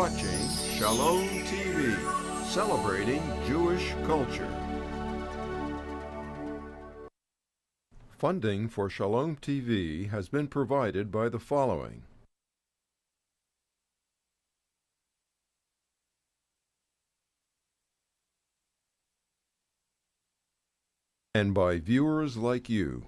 watching Shalom TV, celebrating Jewish culture. Funding for Shalom TV has been provided by the following: and by viewers like you.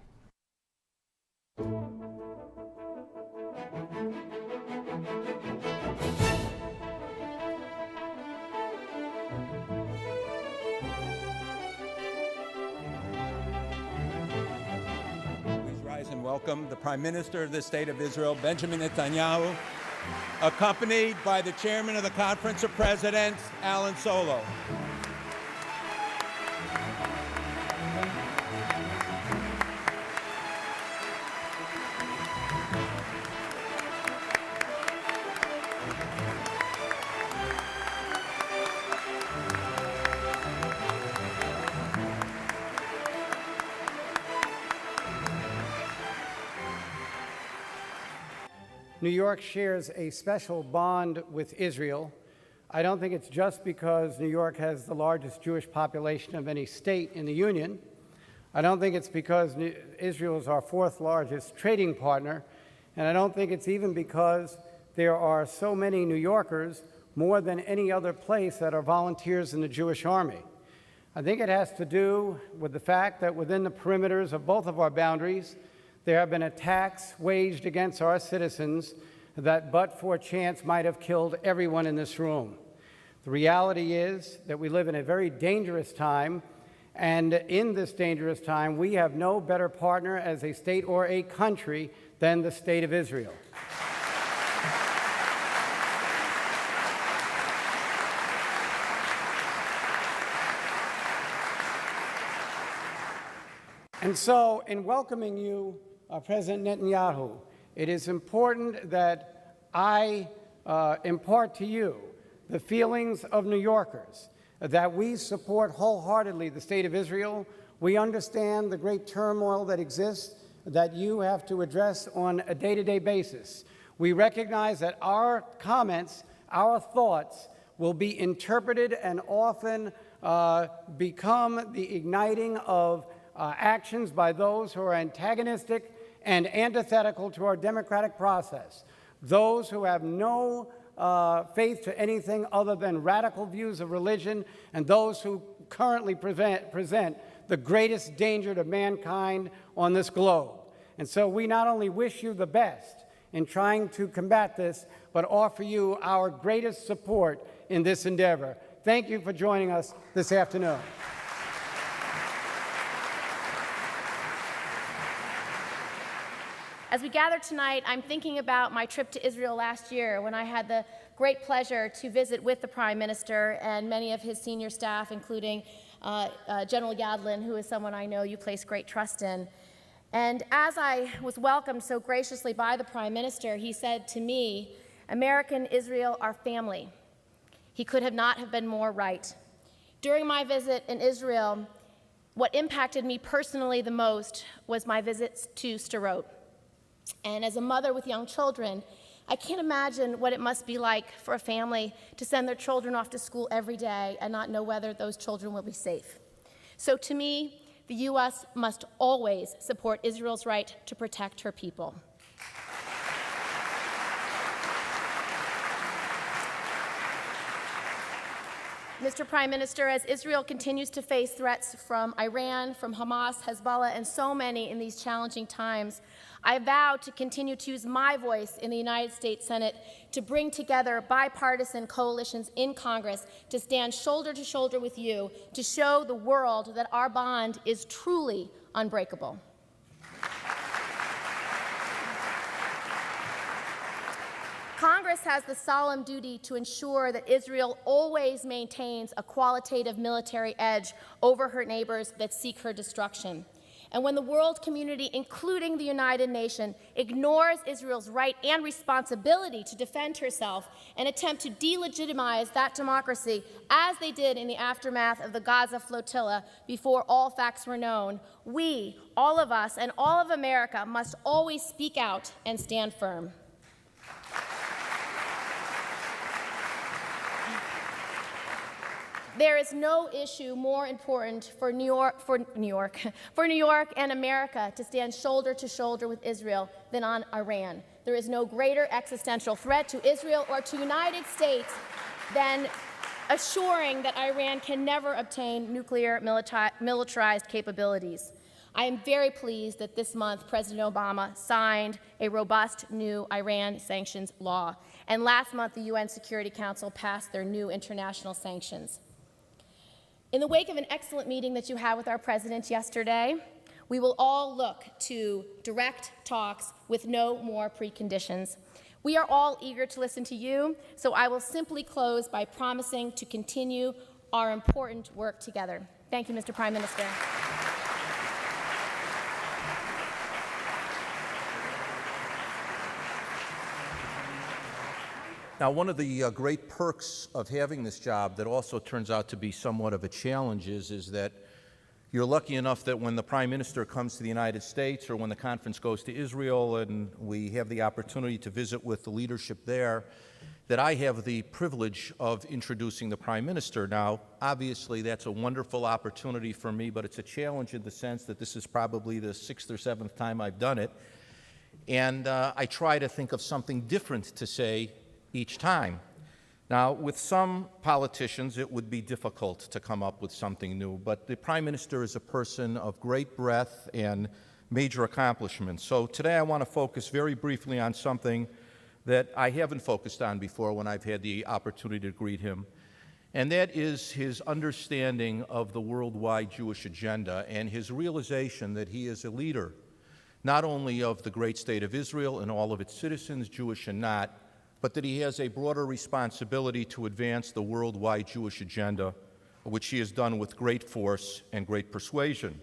And welcome the Prime Minister of the State of Israel, Benjamin Netanyahu, accompanied by the Chairman of the Conference of Presidents, Alan Solo. New York shares a special bond with Israel. I don't think it's just because New York has the largest Jewish population of any state in the Union. I don't think it's because Israel is our fourth largest trading partner. And I don't think it's even because there are so many New Yorkers, more than any other place, that are volunteers in the Jewish Army. I think it has to do with the fact that within the perimeters of both of our boundaries, there have been attacks waged against our citizens that, but for chance, might have killed everyone in this room. The reality is that we live in a very dangerous time, and in this dangerous time, we have no better partner as a state or a country than the State of Israel. And so, in welcoming you, President Netanyahu, it is important that I impart to you the feelings of New Yorkers, that we support wholeheartedly the State of Israel. We understand the great turmoil that exists that you have to address on a day-to-day basis. We recognize that our comments, our thoughts, will be interpreted and often become the igniting of actions by those who are antagonistic and antithetical to our democratic process, those who have no faith to anything other than radical views of religion, and those who currently present the greatest danger to mankind on this globe. And so we not only wish you the best in trying to combat this, but offer you our greatest support in this endeavor. Thank you for joining us this afternoon. As we gather tonight, I'm thinking about my trip to Israel last year when I had the great pleasure to visit with the Prime Minister and many of his senior staff, including General Yadlin, who is someone I know you place great trust in. And as I was welcomed so graciously by the Prime Minister, he said to me, "America and Israel are family." He could not have been more right. During my visit in Israel, what impacted me personally the most was my visits to Sderot. And as a mother with young children, I can't imagine what it must be like for a family to send their children off to school every day and not know whether those children will be safe. So to me, the U.S. must always support Israel's right to protect her people. Mr. Prime Minister, as Israel continues to face threats from Iran, from Hamas, Hezbollah, and so many in these challenging times, I vow to continue to use my voice in the United States Senate to bring together bipartisan coalitions in Congress to stand shoulder to shoulder with you to show the world that our bond is truly unbreakable. Congress has the solemn duty to ensure that Israel always maintains a qualitative military edge over her neighbors that seek her destruction. And when the world community, including the United Nations, ignores Israel's right and responsibility to defend herself and attempt to delegitimize that democracy, as they did in the aftermath of the Gaza flotilla before all facts were known, we, all of us, and all of America must always speak out and stand firm. There is no issue more important for New York and America to stand shoulder to shoulder with Israel than on Iran. There is no greater existential threat to Israel or to the United States than assuring that Iran can never obtain nuclear militarized capabilities. I am very pleased that this month President Obama signed a robust new Iran sanctions law, and last month the UN Security Council passed their new international sanctions. In the wake of an excellent meeting that you had with our president yesterday, we will all look to direct talks with no more preconditions. We are all eager to listen to you, so I will simply close by promising to continue our important work together. Thank you, Mr. Prime Minister. Now, one of the great perks of having this job that also turns out to be somewhat of a challenge is that you're lucky enough that when the Prime Minister comes to the United States or when the conference goes to Israel and we have the opportunity to visit with the leadership there, that I have the privilege of introducing the Prime Minister. Now, obviously, that's a wonderful opportunity for me, but it's a challenge in the sense that this is probably the 6th or 7th time I've done it. And I try to think of something different to say each time. Now, with some politicians, it would be difficult to come up with something new, but the Prime Minister is a person of great breadth and major accomplishments. So today I want to focus very briefly on something that I haven't focused on before when I've had the opportunity to greet him, and that is his understanding of the worldwide Jewish agenda and his realization that he is a leader, not only of the great state of Israel and all of its citizens, Jewish and not, but that he has a broader responsibility to advance the worldwide Jewish agenda, which he has done with great force and great persuasion.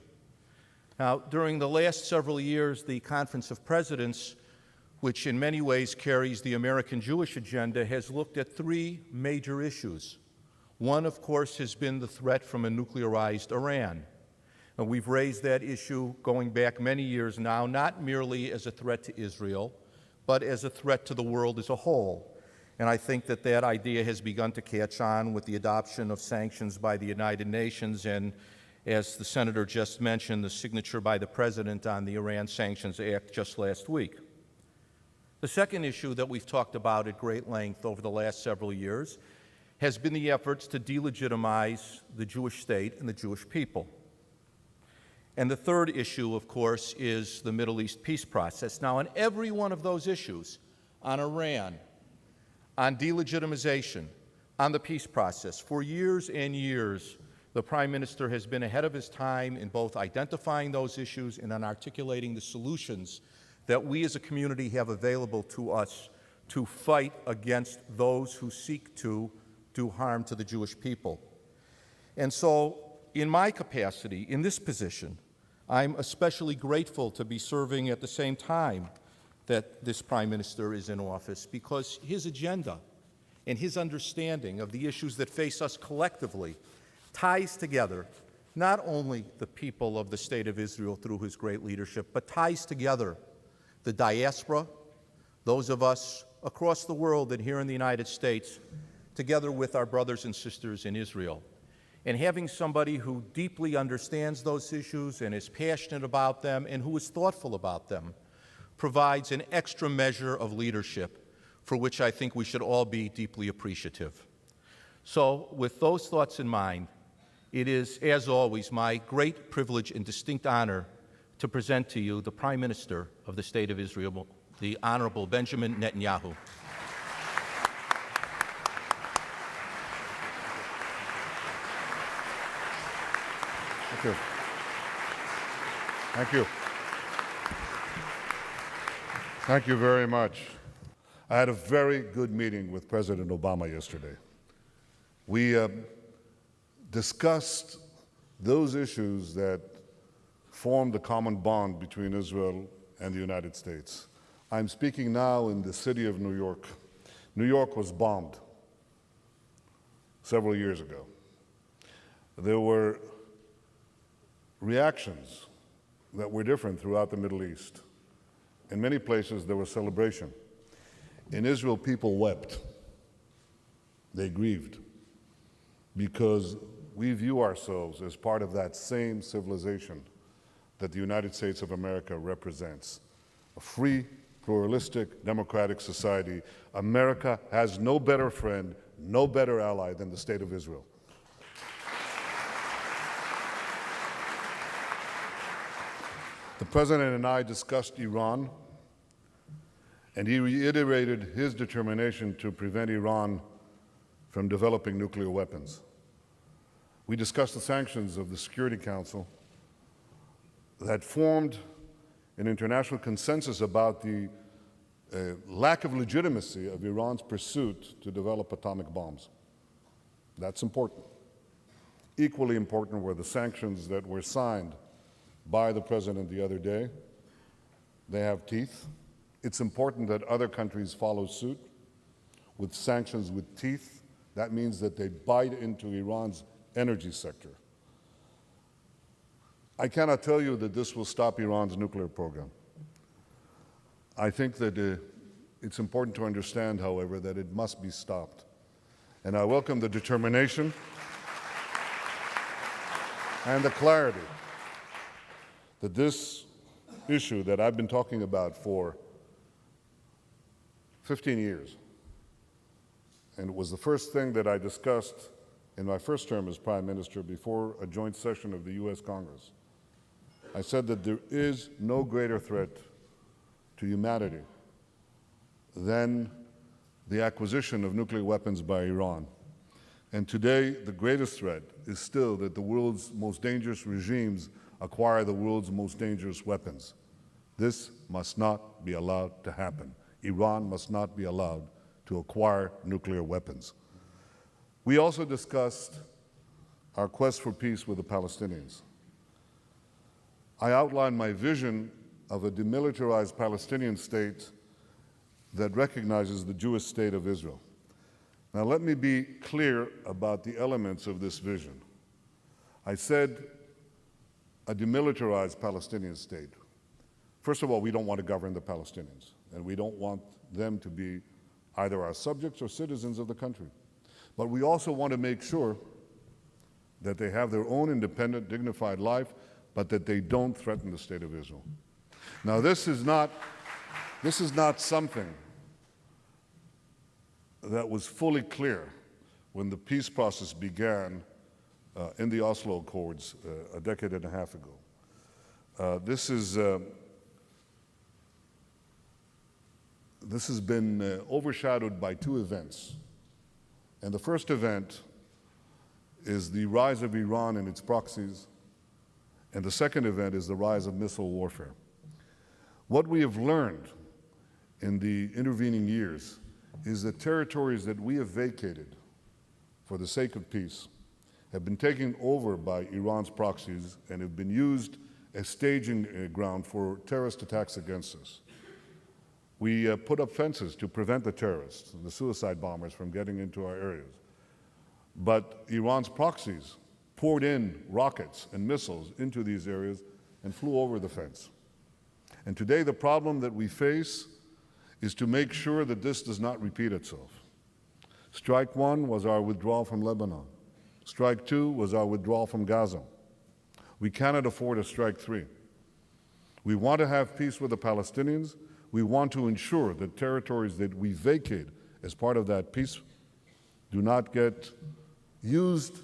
Now, during the last several years, the Conference of Presidents, which in many ways carries the American Jewish agenda, has looked at three major issues. One, of course, has been the threat from a nuclearized Iran. And we've raised that issue going back many years now, not merely as a threat to Israel, but as a threat to the world as a whole. And I think that that idea has begun to catch on with the adoption of sanctions by the United Nations and, as the Senator just mentioned, the signature by the President on the Iran Sanctions Act just last week. The second issue that we've talked about at great length over the last several years has been the efforts to delegitimize the Jewish state and the Jewish people. And the third issue, of course, is the Middle East peace process. Now, on every one of those issues, on Iran, on delegitimization, on the peace process, for years and years, the Prime Minister has been ahead of his time in both identifying those issues and in articulating the solutions that we as a community have available to us to fight against those who seek to do harm to the Jewish people. And so, in my capacity, in this position, I'm especially grateful to be serving at the same time that this Prime Minister is in office, because his agenda and his understanding of the issues that face us collectively ties together not only the people of the State of Israel through his great leadership, but ties together the diaspora, those of us across the world and here in the United States, together with our brothers and sisters in Israel. And having somebody who deeply understands those issues and is passionate about them and who is thoughtful about them provides an extra measure of leadership for which I think we should all be deeply appreciative. So, with those thoughts in mind, it is, as always, my great privilege and distinct honor to present to you the Prime Minister of the State of Israel, the Honorable Benjamin Netanyahu. Thank you. Thank you. Thank you very much. I had a very good meeting with President Obama yesterday. We discussed those issues that form the common bond between Israel and the United States. I'm speaking now in the city of New York. New York was bombed several years ago. There were reactions that were different throughout the Middle East. In many places, there was celebration. In Israel, people wept. They grieved. because we view ourselves as part of that same civilization that the United States of America represents. A free, pluralistic, democratic society. America has no better friend, no better ally than the State of Israel. The President and I discussed Iran, and he reiterated his determination to prevent Iran from developing nuclear weapons. We discussed the sanctions of the Security Council that formed an international consensus about the lack of legitimacy of Iran's pursuit to develop atomic bombs. That's important. Equally important were the sanctions that were signed by the President the other day. They have teeth. It's important that other countries follow suit with sanctions with teeth. That means that they bite into Iran's energy sector. I cannot tell you that this will stop Iran's nuclear program. I think that it's important to understand, however, that it must be stopped. And I welcome the determination and the clarity that this issue that I've been talking about for 15 years, and it was the first thing that I discussed in my first term as Prime Minister before a joint session of the U.S. Congress. I said that there is no greater threat to humanity than the acquisition of nuclear weapons by Iran. And today, the greatest threat is still that the world's most dangerous regimes acquire the world's most dangerous weapons. This must not be allowed to happen. Iran must not be allowed to acquire nuclear weapons. We also discussed our quest for peace with the Palestinians. I outlined my vision of a demilitarized Palestinian state that recognizes the Jewish state of Israel. Now, let me be clear about the elements of this vision. I said a demilitarized Palestinian state. First of all, we don't want to govern the Palestinians, and we don't want them to be either our subjects or citizens of the country. But we also want to make sure that they have their own independent, dignified life, but that they don't threaten the state of Israel. Now, this is not something that was fully clear when the peace process began in the Oslo Accords a decade and a half ago. This has been overshadowed by two events. And the first event is the rise of Iran and its proxies, and the second event is the rise of missile warfare. What we have learned in the intervening years is that territories that we have vacated for the sake of peace have been taken over by Iran's proxies and have been used as staging ground for terrorist attacks against us. We put up fences to prevent the terrorists, the suicide bombers, from getting into our areas. But Iran's proxies poured in rockets and missiles into these areas and flew over the fence. And today the problem that we face is to make sure that this does not repeat itself. Strike one was our withdrawal from Lebanon. Strike two was our withdrawal from Gaza. We cannot afford a strike three. We want to have peace with the Palestinians. We want to ensure that territories that we vacate as part of that peace do not get used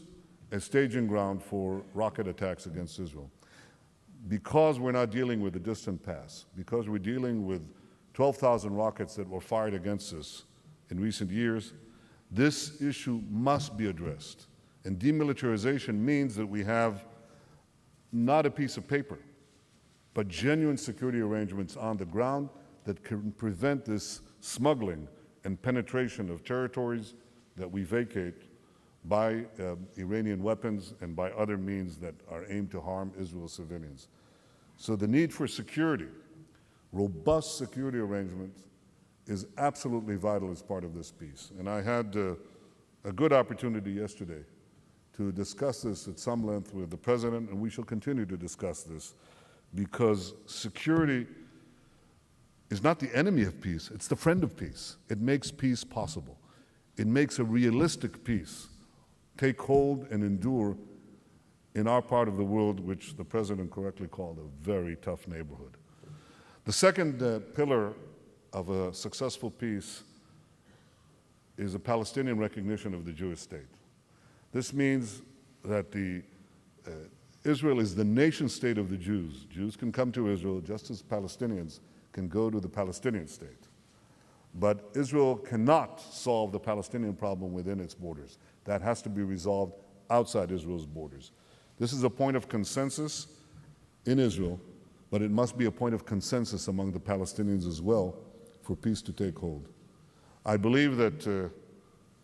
as staging ground for rocket attacks against Israel. Because we're not dealing with the distant past, because we're dealing with 12,000 rockets that were fired against us in recent years, this issue must be addressed. And demilitarization means that we have not a piece of paper, but genuine security arrangements on the ground that can prevent this smuggling and penetration of territories that we vacate by Iranian weapons and by other means that are aimed to harm Israel's civilians. So the need for security, robust security arrangements, is absolutely vital as part of this peace. And I had a good opportunity yesterday to discuss this at some length with the President, and we shall continue to discuss this, because security is not the enemy of peace, it's the friend of peace. It makes peace possible. It makes a realistic peace take hold and endure in our part of the world, which the President correctly called a very tough neighborhood. The second pillar of a successful peace is a Palestinian recognition of the Jewish state. This means that Israel is the nation state of the Jews. Jews can come to Israel just as Palestinians can go to the Palestinian state. But Israel cannot solve the Palestinian problem within its borders. That has to be resolved outside Israel's borders. This is a point of consensus in Israel, but it must be a point of consensus among the Palestinians as well for peace to take hold. I believe that,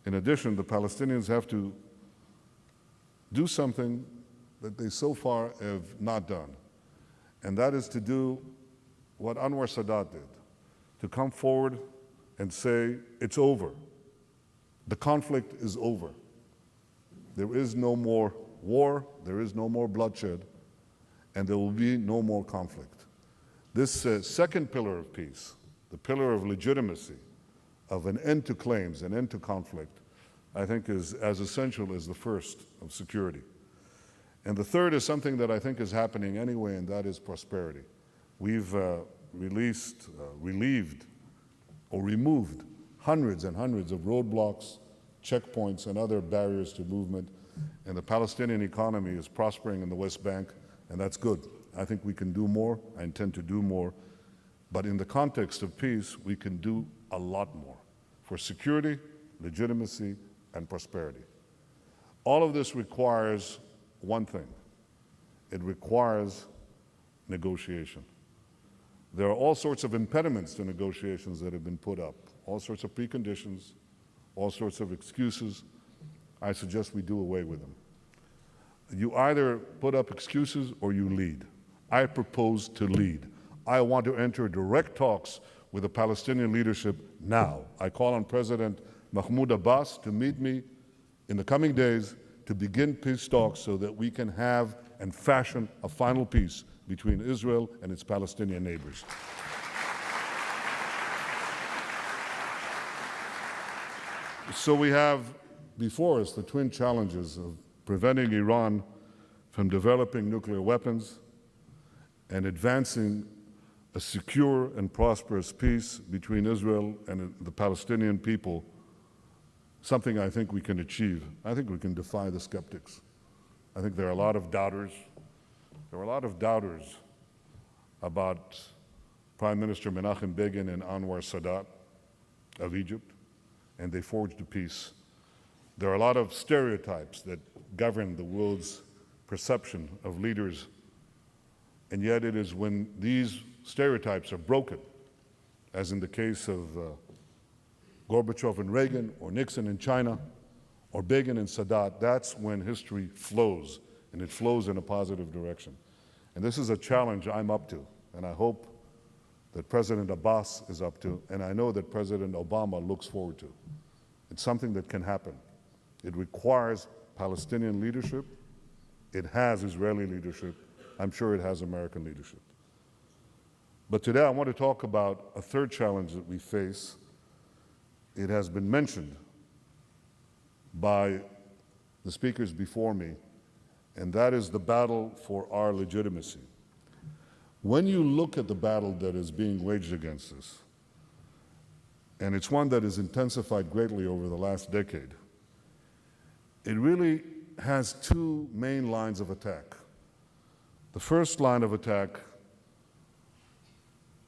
in addition, the Palestinians have to do something that they so far have not done, and that is to do what Anwar Sadat did, to come forward and say, it's over. The conflict is over. There is no more war, there is no more bloodshed, and there will be no more conflict. This second pillar of peace, the pillar of legitimacy, of an end to claims, an end to conflict, I think is as essential as the first of security. And the third is something that I think is happening anyway, and that is prosperity. We've relieved or removed hundreds and hundreds of roadblocks, checkpoints, and other barriers to movement, and the Palestinian economy is prospering in the West Bank, and that's good. I think we can do more. I intend to do more. But in the context of peace, we can do a lot more for security, legitimacy, and prosperity. All of this requires one thing. It requires negotiation. There are all sorts of impediments to negotiations that have been put up, all sorts of preconditions, all sorts of excuses. I suggest we do away with them. You either put up excuses or you lead. I propose to lead. I want to enter direct talks with the Palestinian leadership now. I call on President Mahmoud Abbas to meet me in the coming days to begin peace talks so that we can have and fashion a final peace between Israel and its Palestinian neighbors. So we have before us the twin challenges of preventing Iran from developing nuclear weapons and advancing a secure and prosperous peace between Israel and the Palestinian people, something I think we can achieve. I think we can defy the skeptics. I think there are a lot of doubters. There were a lot of doubters about Prime Minister Menachem Begin and Anwar Sadat of Egypt, and they forged a peace. There are a lot of stereotypes that govern the world's perception of leaders, and yet it is when these stereotypes are broken, as in the case of Gorbachev and Reagan, or Nixon and China, or Begin and Sadat, that's when history flows, and it flows in a positive direction. And this is a challenge I'm up to, and I hope that President Abbas is up to, and I know that President Obama looks forward to. It's something that can happen. It requires Palestinian leadership. It has Israeli leadership. I'm sure it has American leadership. But today I want to talk about a third challenge that we face. It has been mentioned by the speakers before me, and that is the battle for our legitimacy. When you look at the battle that is being waged against us, and it's one that has intensified greatly over the last decade, it really has two main lines of attack. The first line of attack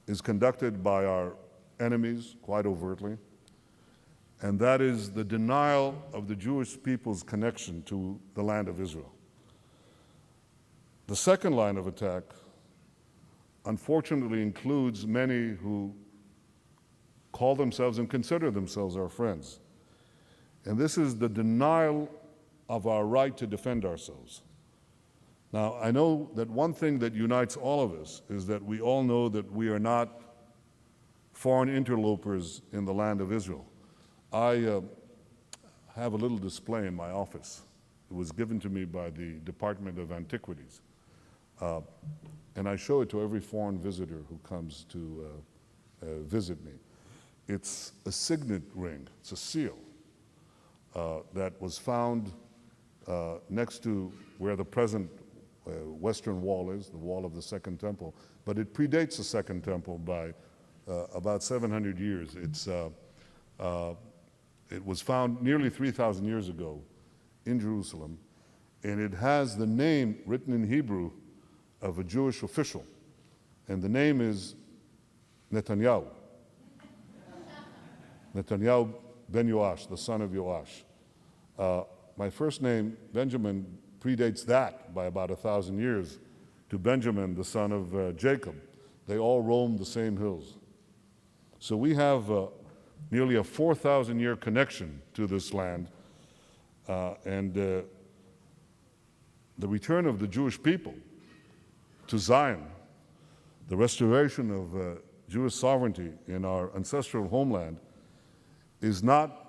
is conducted by our enemies quite overtly, and that is the denial of the Jewish people's connection to the land of Israel. The second line of attack, unfortunately, includes many who call themselves and consider themselves our friends. And this is the denial of our right to defend ourselves. Now, I know that one thing that unites all of us is that we all know that we are not foreign interlopers in the land of Israel. I have a little display in my office. It was given to me by the Department of Antiquities. And I show it to every foreign visitor who comes to visit me. It's a signet ring, it's a seal that was found next to where the present Western Wall is, the wall of the Second Temple, but it predates the Second Temple by about 700 years. It was found nearly 3,000 years ago in Jerusalem, and it has the name written in Hebrew of a Jewish official, and the name is Netanyahu. Netanyahu ben Yoash, the son of Yoash. My first name, Benjamin, predates that by about 1,000 years to Benjamin, the son of Jacob. They all roamed the same hills. So we have nearly a 4,000-year connection to this land, and the return of the Jewish people to Zion, the restoration of Jewish sovereignty in our ancestral homeland, is not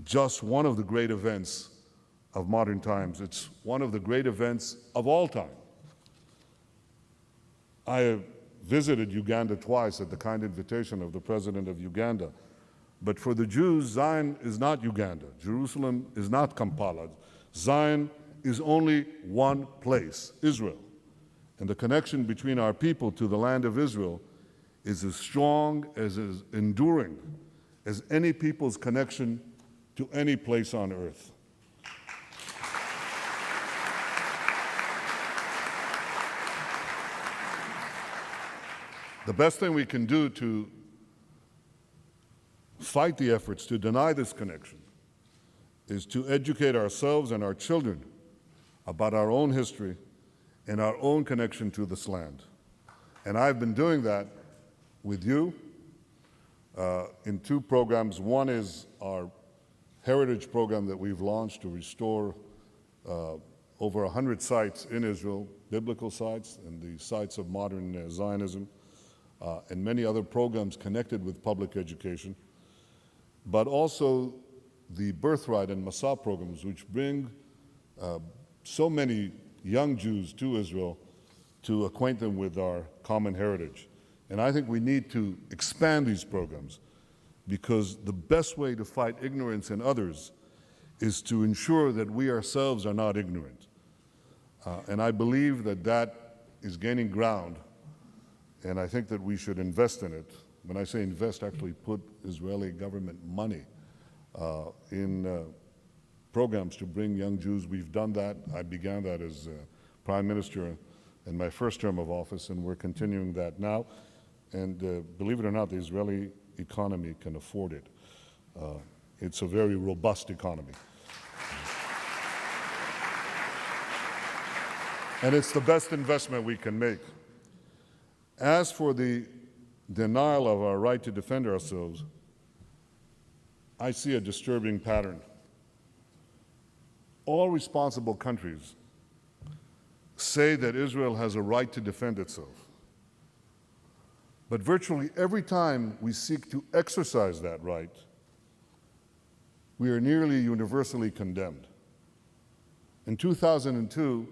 just one of the great events of modern times. It's one of the great events of all time. I have visited Uganda twice at the kind invitation of the president of Uganda. But for the Jews, Zion is not Uganda. Jerusalem is not Kampala. Zion is only one place, Israel. And the connection between our people to the land of Israel is as strong, as enduring as any people's connection to any place on earth. The best thing we can do to fight the efforts to deny this connection is to educate ourselves and our children about our own history and our own connection to this land. And I've been doing that with you in two programs. One is our heritage program that we've launched to restore over 100 sites in Israel, biblical sites and the sites of modern Zionism, and many other programs connected with public education, but also the Birthright and Masa programs, which bring so many young Jews to Israel to acquaint them with our common heritage. And I think we need to expand these programs, because the best way to fight ignorance in others is to ensure that we ourselves are not ignorant. And I believe that that is gaining ground, and I think that we should invest in it. When I say invest, actually put Israeli government money in programs to bring young Jews. We've done that. I began that as Prime Minister in my first term of office, and we're continuing that now. And believe it or not, the Israeli economy can afford it. It's a very robust economy. And it's the best investment we can make. As for the denial of our right to defend ourselves, I see a disturbing pattern. All responsible countries say that Israel has a right to defend itself. But virtually every time we seek to exercise that right, we are nearly universally condemned. In 2002,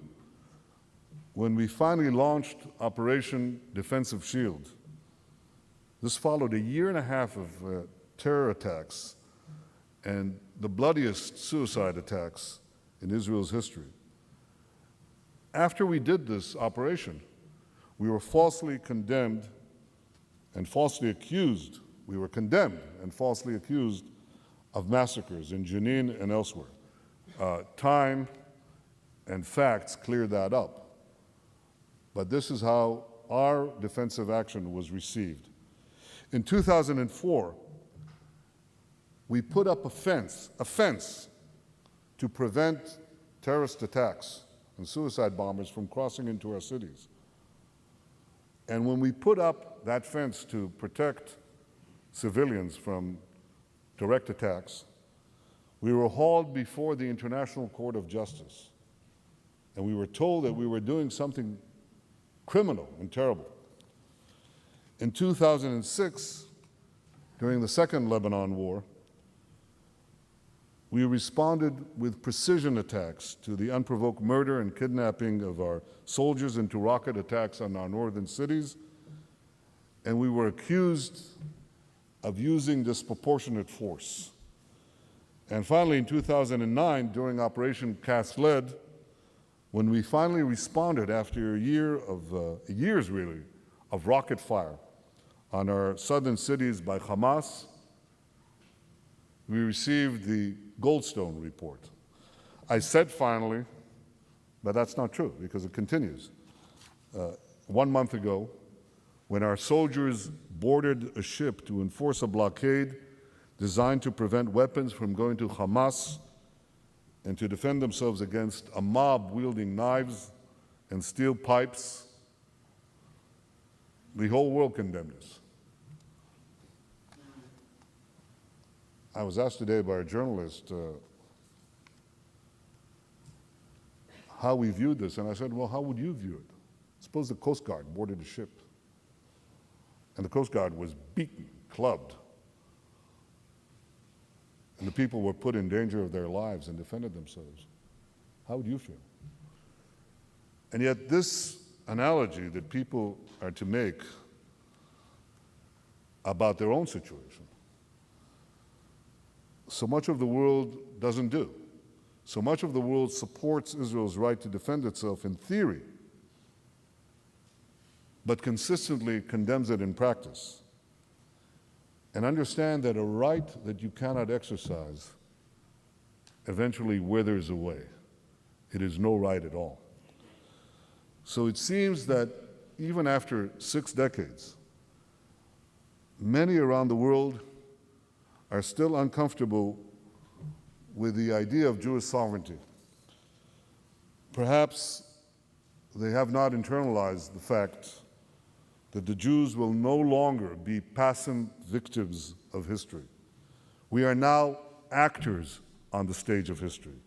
when we finally launched Operation Defensive Shield, this followed a year and a half of terror attacks and the bloodiest suicide attacks in Israel's history. After we did this operation, we were falsely condemned and falsely accused. We were condemned and falsely accused of massacres in Jenin and elsewhere. Time and facts cleared that up. But this is how our defensive action was received. In 2004, we put up a fence to prevent terrorist attacks and suicide bombers from crossing into our cities. And when we put up that fence to protect civilians from direct attacks, we were hauled before the International Court of Justice. And we were told that we were doing something criminal and terrible. In 2006, during the Second Lebanon War, we responded with precision attacks to the unprovoked murder and kidnapping of our soldiers and to rocket attacks on our northern cities, and we were accused of using disproportionate force. And finally, in 2009, during Operation Cast Lead, when we finally responded after years really, of rocket fire on our southern cities by Hamas, we received the Goldstone report. I said finally, but that's not true because it continues. 1 month ago, when our soldiers boarded a ship to enforce a blockade designed to prevent weapons from going to Hamas and to defend themselves against a mob wielding knives and steel pipes, the whole world condemned us. I was asked today by a journalist how we viewed this, and I said, well, how would you view it? Suppose the Coast Guard boarded a ship, and the Coast Guard was beaten, clubbed, and the people were put in danger of their lives and defended themselves. How would you feel? And yet this analogy that people are to make about their own situation, so much of the world doesn't do. So much of the world supports Israel's right to defend itself in theory, but consistently condemns it in practice. And understand that a right that you cannot exercise eventually withers away. It is no right at all. So it seems that even after 6 decades, many around the world are still uncomfortable with the idea of Jewish sovereignty. Perhaps they have not internalized the fact that the Jews will no longer be passive victims of history. We are now actors on the stage of history.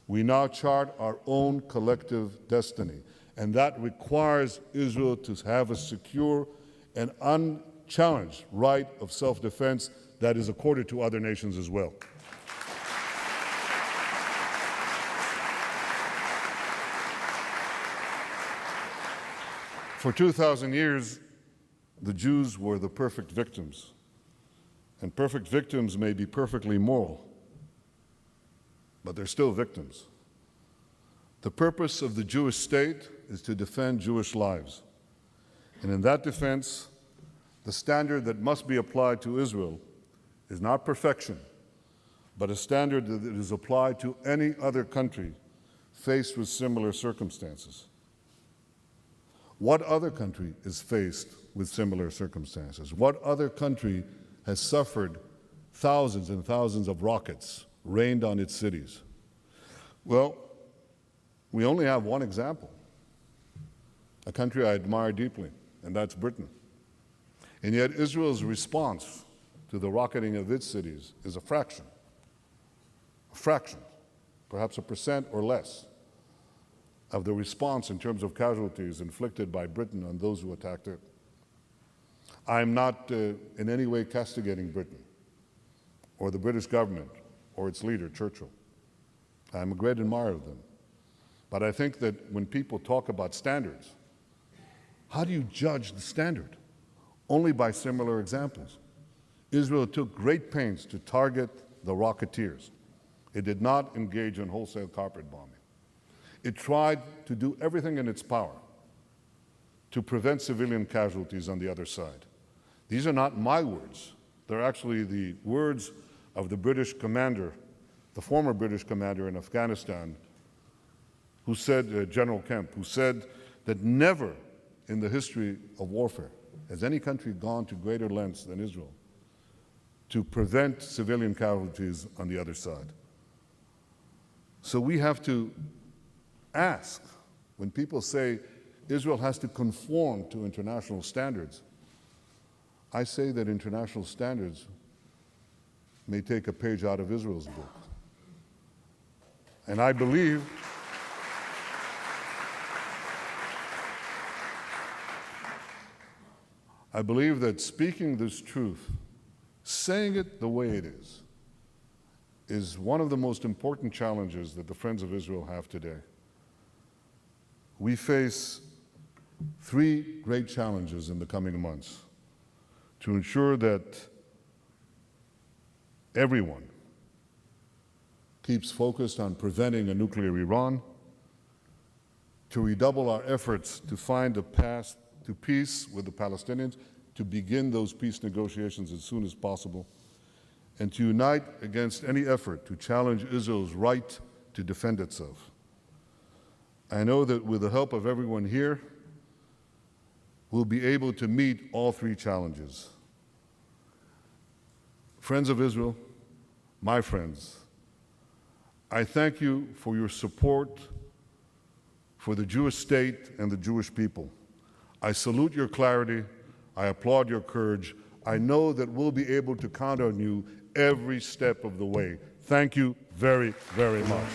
We now chart our own collective destiny, and that requires Israel to have a secure and unchallenged right of self-defense that is accorded to other nations as well. For 2,000 years, the Jews were the perfect victims, and perfect victims may be perfectly moral, but they're still victims. The purpose of the Jewish state is to defend Jewish lives, and in that defense, the standard that must be applied to Israel is not perfection, but a standard that is applied to any other country faced with similar circumstances. What other country is faced with similar circumstances? What other country has suffered thousands and thousands of rockets rained on its cities? Well, we only have one example, a country I admire deeply, and that's Britain. And yet Israel's response to the rocketing of its cities is a fraction, perhaps 1% or less, of the response in terms of casualties inflicted by Britain on those who attacked it. I'm not in any way castigating Britain or the British government or its leader, Churchill. I'm a great admirer of them. But I think that when people talk about standards, how do you judge the standard? Only by similar examples. Israel took great pains to target the rocketeers. It did not engage in wholesale carpet bombing. It tried to do everything in its power to prevent civilian casualties on the other side. These are not my words. They're actually the words of the British commander, the former British commander in Afghanistan, who said, General Kemp, who said that never in the history of warfare has any country gone to greater lengths than Israel to prevent civilian casualties on the other side. So we have to ask, when people say Israel has to conform to international standards, I say that international standards may take a page out of Israel's book. And I believe that speaking this truth, saying it the way it is one of the most important challenges that the Friends of Israel have today. We face 3 great challenges in the coming months to ensure that everyone keeps focused on preventing a nuclear Iran, to redouble our efforts to find a path to peace with the Palestinians, to begin those peace negotiations as soon as possible, and to unite against any effort to challenge Israel's right to defend itself. I know that with the help of everyone here, we'll be able to meet all three challenges. Friends of Israel, my friends, I thank you for your support for the Jewish state and the Jewish people. I salute your clarity. I applaud your courage. I know that we'll be able to count on you every step of the way. Thank you very, very much.